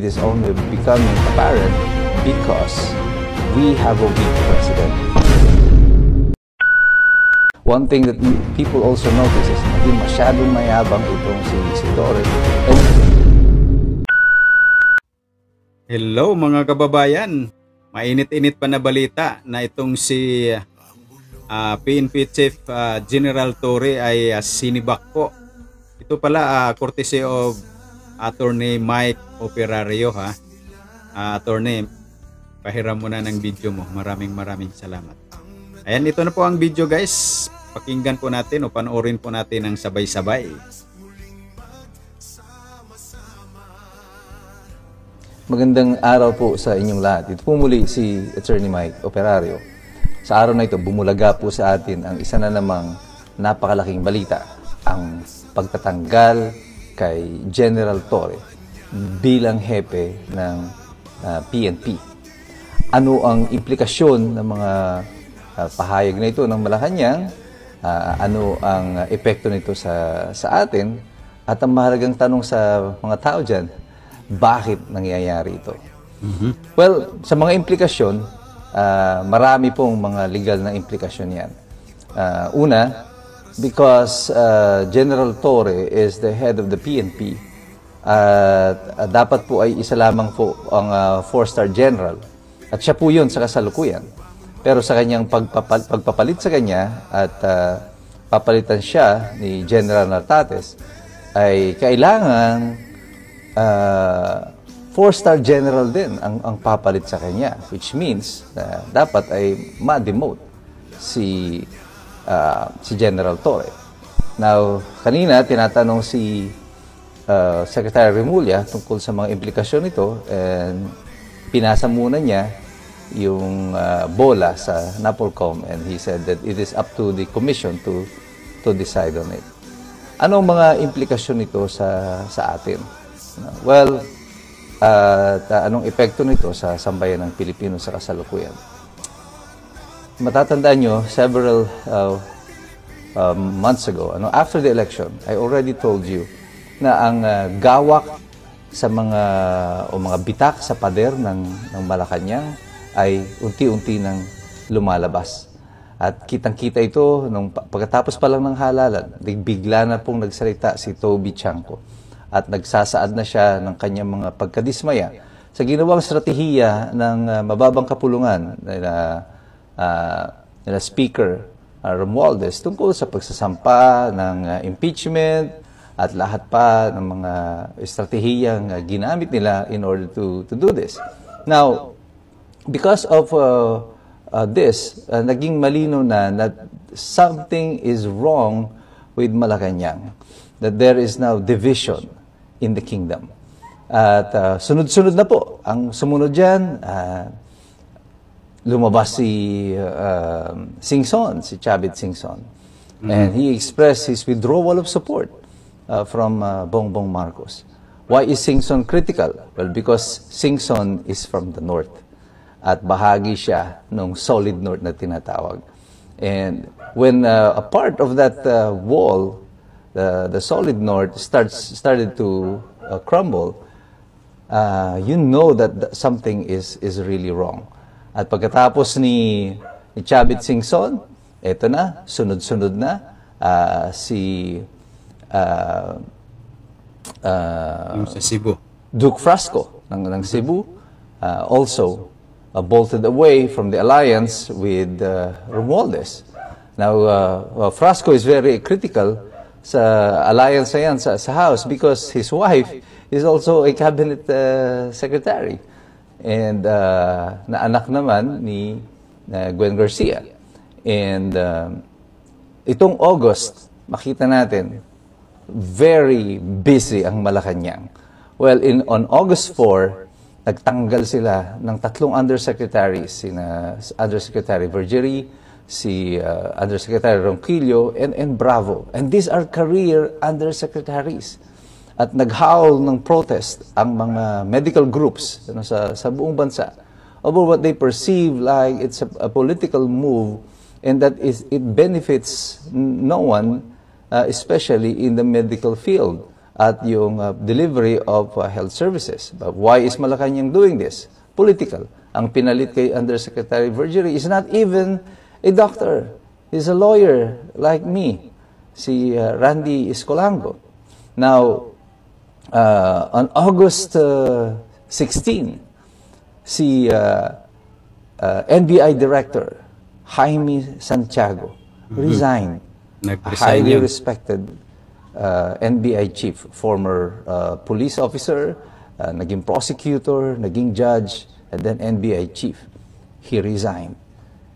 It is only becoming apparent because we have a weak president. One thing that people also notice is naging masyadong mayabang itong si Torre. Hello mga kababayan, mainit-init pa na balita na itong si PNP Chief General Torre ay sinibak po. Ito pala courtesy of Attorney Mike Operario ha. Attorney, pahiram mo na ng video mo. Maraming salamat. Ayan, ito na po ang video guys. Pakinggan po natin o panoorin po natin ng sabay-sabay. Magandang araw po sa inyong lahat. Ito po muli si Attorney Mike Operario. Sa araw na ito, bumulaga po sa atin ang isa na namang napakalaking balita, ang pagtatanggal kay General Torre bilang hepe ng PNP. Ano ang implikasyon ng mga pahayag na ito ng Malacanang? Ano ang epekto nito sa atin? At ang mahalagang tanong sa mga tao dyan, bakit nangyayari ito? Well, sa mga implikasyon, marami pong mga legal na implikasyon yan. Una, because General Torre is the head of the PNP, dapat po ay isa lamang po ang 4-star general. At siya po yun sa kasalukuyan. Pero sa kanyang pagpapalit sa kanya at papalitan siya ni General Nartates, ay kailangan 4-star general din ang papalit sa kanya, which means na dapat ay ma-demote si General Torre. Now, kanina tinatanong si Secretary Remulla tungkol sa mga implikasyon nito, and pinasa muna niya yung bola sa NAPOLCOM, and he said that it is up to the commission to decide on it. Anong mga implikasyon nito sa atin? Well, anong epekto nito sa sambayan ng Pilipino sa kasalukuyan? Matatandaan nyo, several months ago, after the election, I already told you na ang gawak sa mga bitak sa pader ng Malacanang ay unti-unti nang lumalabas. At kitang-kita ito nung pagkatapos pa lang ng halalan, bigla na pong nagsalita si Toby Chanco. At nagsasaad na siya ng kanyang mga pagkadismaya sa ginawang estratehiya ng mababang kapulungan nila Speaker Romualdez tungkol sa pagsasampa ng impeachment at lahat pa ng mga estratehiyang ginamit nila in order to do this. Now, because of this, naging malino na that something is wrong with Malacanang, that there is now division in the kingdom. At sunod-sunod na po. Ang sumunod dyan, lumabas si Singson, si Chavit Singson. And he expressed his withdrawal of support from Bongbong Marcos. Why is Singson critical? Well, because Singson is from the north. At bahagi siya ng solid north na tinatawag. And when a part of that wall, the solid north started to crumble, you know that something is really wrong. At pagkatapos ni Chavit Singson, eto na, sunod-sunod na, si sa Cebu, Duke Frasco ng Cebu, also bolted away from the alliance with Romualdez. Now, Frasco is very critical sa alliance na yan sa House because his wife is also a cabinet secretary and na anak naman ni Gwen Garcia. And itong August, makita natin, very busy ang Malacanang. Well, on August 4, nagtanggal sila ng 3 undersecretaries, sina Undersecretary Vergerie, si Undersecretary Ronquillo, and Bravo. And these are career undersecretaries. At naghawl ng protest ang mga medical groups sa buong bansa over what they perceive like it's a political move, and that it benefits no one, especially in the medical field. at yung delivery of health services. But why is Malacanang doing this? Political. Ang pinalit kay Undersecretary Vergerie is not even a doctor. He's a lawyer like me, si Randy Escolango. Now, on August 16, si NBI Director Jaime Santiago resigned. A highly respected NBI chief, former police officer, naging prosecutor, naging judge, and then NBI chief. He resigned.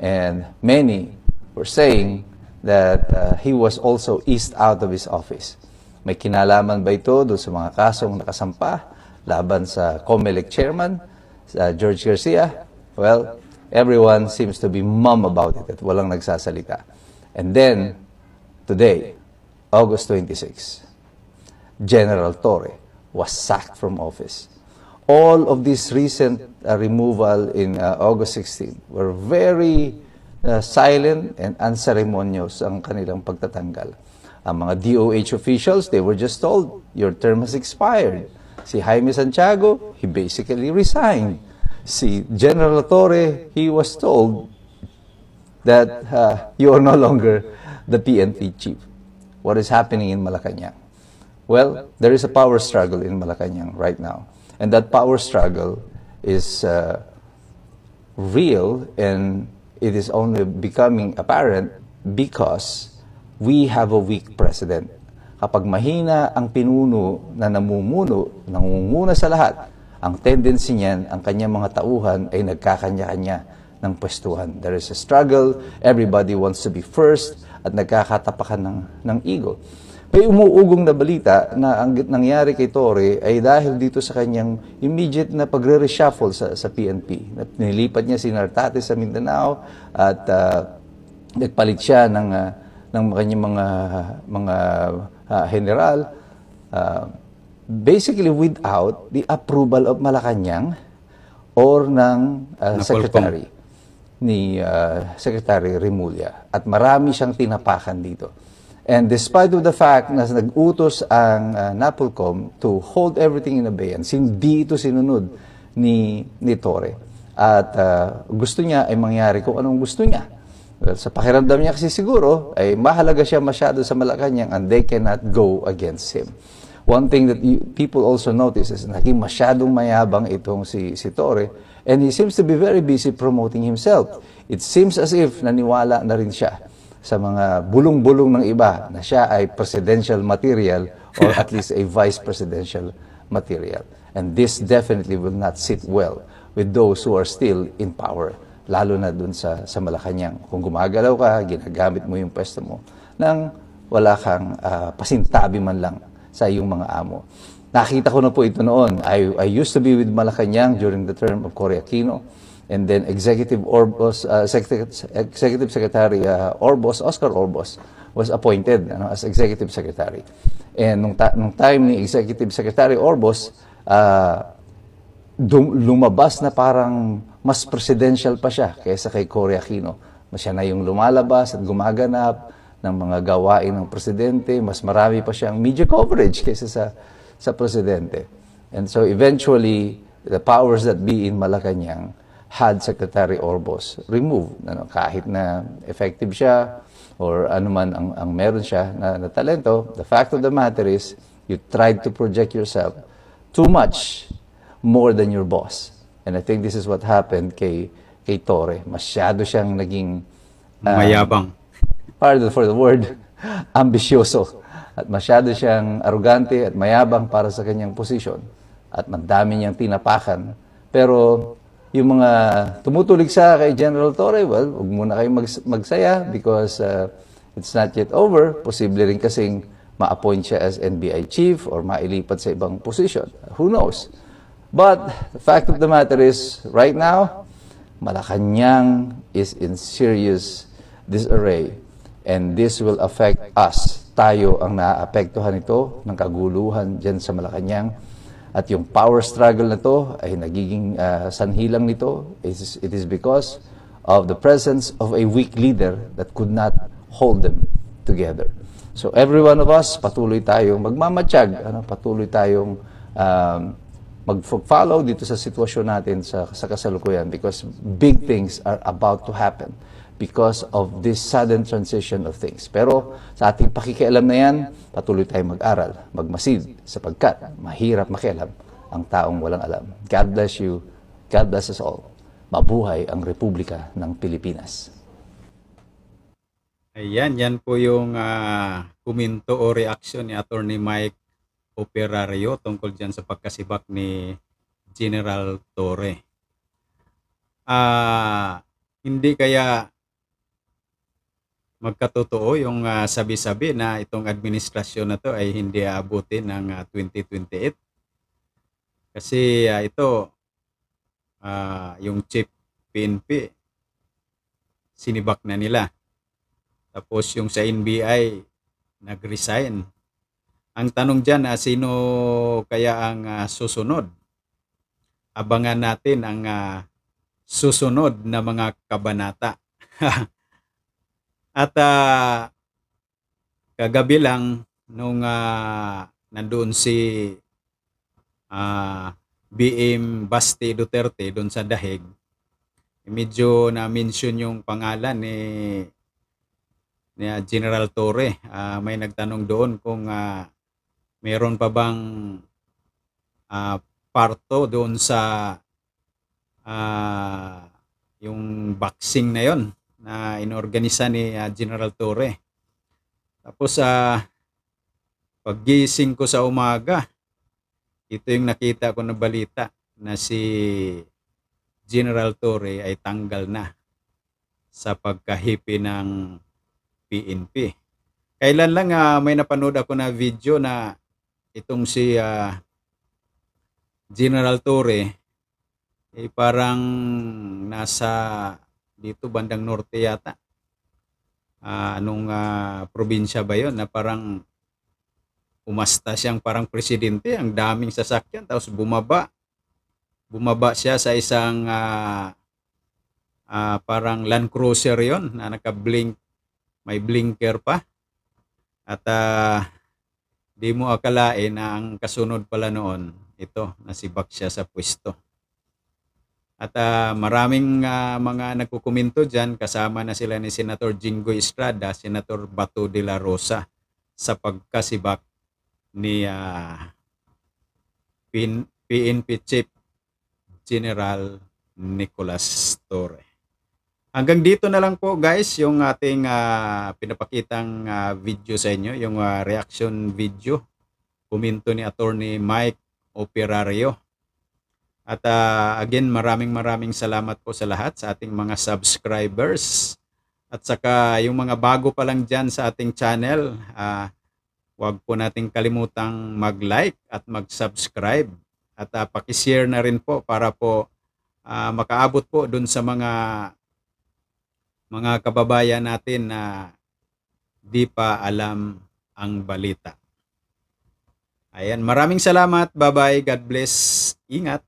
And many were saying that he was also eased out of his office. May kinalaman ba ito doon sa mga kasong nakasampa laban sa COMELEC chairman, George Garcia? Well, everyone seems to be mum about it at walang nagsasalita. And then, today, August 26, General Torre was sacked from office. All of this recent removal in August 16 were very silent and unceremonious ang kanilang pagtatanggal. Ang mga DOH officials, they were just told, your term has expired. Si Jaime Santiago, he basically resigned. Si General Torre, he was told that you are no longer the PNP chief. What is happening in Malacanang? Well, there is a power struggle in Malacanang right now. And that power struggle is real, and it is only becoming apparent because we have a weak president. Kapag mahina ang pinuno na namumuno, nangunguna sa lahat, ang tendency niyan, ang kanyang mga tauhan ay nagkakanya-kanya ng pwestuhan. There is a struggle, everybody wants to be first, at nagkakatapakan ng ego. May umuugong na balita na ang nangyari kay Torre ay dahil dito sa kanyang immediate na pagre-reshuffle sa PNP. Nilipat niya si Nartate sa Mindanao at nagpalit siya ng kanyang mga general, basically without the approval of Malacanang or ng secretary ni Secretary Remulla. At marami siyang tinapakan dito. And despite of the fact na nag-utos ang NAPOLCOM to hold everything in abeyance, hindi ito sinunod ni Torre. At gusto niya ay mangyari kung anong gusto niya. Well, sa pakiramdam niya kasi siguro, ay mahalaga siya masyado sa Malacanang and they cannot go against him. One thing that people also notice is naging masyadong mayabang itong si Torre, and he seems to be very busy promoting himself. It seems as if naniwala na rin siya sa mga bulong-bulong ng iba na siya ay presidential material or at least a vice presidential material. And this definitely will not sit well with those who are still in power, lalo na dun sa Malacanang. Kung gumagalaw ka, ginagamit mo yung pwesto mo nang wala kang pasintabi man lang sa iyong mga amo. Nakita ko na po ito noon. I used to be with Malacanang during the term of Cory Aquino, and then Executive Secretary Oscar Orbos was appointed as Executive Secretary. And nung time ni Executive Secretary Orbos, lumabas na parang mas presidential pa siya kaysa kay Cory Aquino. Siya na yung lumalabas at gumaganap ng mga gawain ng presidente, mas marami pa siyang media coverage kaysa sa presidente. And so eventually, the powers that be in Malacanang had Secretary Orbos removed. Kahit na effective siya or anuman ang meron siya na talento, the fact of the matter is, you tried to project yourself too much more than your boss. And I think this is what happened kay Torre. Masyado siyang naging mayabang. Pardon for the word, ambisyoso. At masyado siyang arrogante at mayabang para sa kanyang posisyon. At madami niyang tinapakan. Pero yung mga tumutulig sa kay General Torre, well, huwag muna kayong magsaya because it's not yet over. Posible rin kasing ma-appoint siya as NBI chief or mailipat sa ibang position. Who knows? But the fact of the matter is, right now, Malacanang is in serious disarray. And this will affect us. Tayo ang naaapektuhan ito ng kaguluhan dyan sa Malacanang. At yung power struggle na to ay nagiging sanhilang nito. It is because of the presence of a weak leader that could not hold them together. So every one of us, patuloy tayong magmamatsyag, patuloy tayong mag-follow dito sa sitwasyon natin sa kasalukuyan, because big things are about to happen because of this sudden transition of things. Pero sa ating pakikialam na yan, patuloy tayong mag-aral, magmasid, sapagkat mahirap makialam ang taong walang alam. God bless you. God bless us all. Mabuhay ang Republika ng Pilipinas. Ayan, yan po yung komento o reaksyon ni Attorney Mike Operario tungkol dyan sa pagkasibak ni General Torre. Hindi kaya magkatotoo yung sabi-sabi na itong administrasyon na to ay hindi aabutin ng 2028? Kasi ito, yung chief PNP, sinibak na nila. Tapos yung sa NBI, nag-resign. Ang tanong dyan, sino kaya ang susunod? Abangan natin ang susunod na mga kabanata. At kagabi lang, nung nandoon si BM Basti Duterte doon sa Dahig, medyo na-mention yung pangalan ni General Torre. May nagtanong doon kung meron pa bang parto doon sa yung boxing na yon na inorganisa ni General Torre. Tapos paggising ko sa umaga, ito yung nakita ko na balita na si General Torre ay tanggal na sa pagkahipi ng PNP. Kailan lang may napanood ako na video na itong si General Torre parang nasa dito bandang norte yata. Anong probinsya ba yon, na parang umasta siyang parang presidente, ang daming sasakyan, tapos bumaba siya sa isang parang Land Cruiser yon na naka-blink, may blinker pa. At di mo akalain na ang kasunod pala noon, ito, nasibak siya sa pwesto. At maraming mga nagkukomento dyan, kasama na sila ni Senator Jinggoy Estrada, Senator Bato de la Rosa, sa pagkasibak ni PNP Chief General Nicolas Torre. Hanggang dito na lang po guys yung ating pinapakitang video sa inyo, yung reaction video, komento ni Attorney Mike Operario. At again, maraming salamat po sa lahat, sa ating mga subscribers. At saka yung mga bago pa lang dyan sa ating channel, huwag po nating kalimutang mag-like at mag-subscribe. At pakishare na rin po para po makaabot po dun sa mga kababayan natin na di pa alam ang balita. Ayan, maraming salamat. Bye-bye. God bless. Ingat.